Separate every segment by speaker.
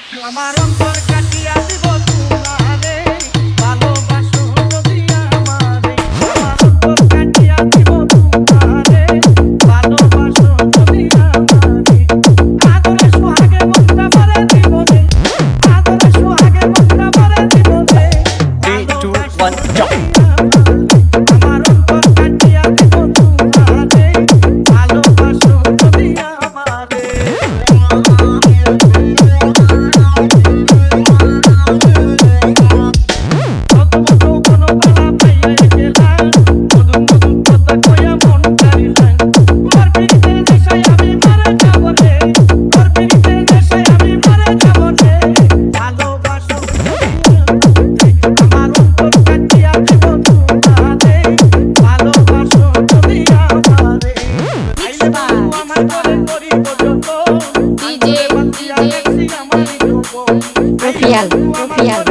Speaker 1: আমার অন্তর কাটিয়া দিব তোমারে ভালোবাসো যদি আমারে আমার অন্তর কাটিয়া দিব তোমারে ভালোবাসো যদি আমারে আদরে সোহাগে মনটা ভরে দিব রে আদরে সোহাগে মনটা ভরে দিব রে
Speaker 2: 3 2 1 jump
Speaker 1: আমার অন্তর কাটিয়া দিব তোমারে ভালোবাসো যদি আমারে
Speaker 3: Rufial, Rufial,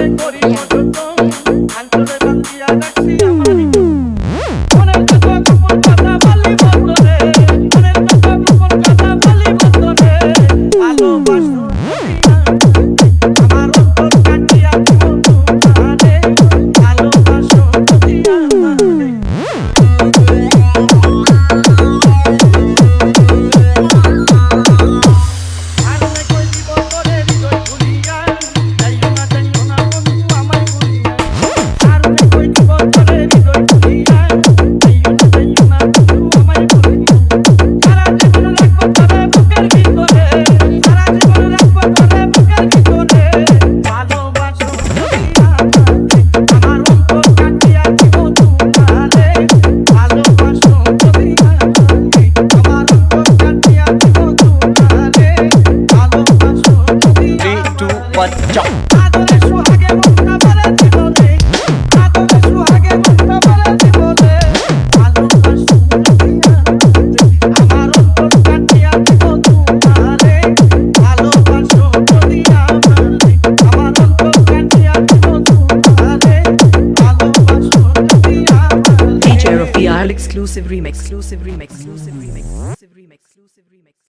Speaker 2: jump
Speaker 1: আদরে সোহাগে মনটা ভরে দিব রে আদরে সোহাগে মনটা ভরে দিব রে ভালোবাসো যদি আমার অন্তর কাটিয়া দিব তোমারে ভালোবাসো যদি আমারে আমার অন্তর কাটিয়া দিব তোমারে ভালোবাসো যদি আমারে
Speaker 4: DJ Rafial exclusive remix.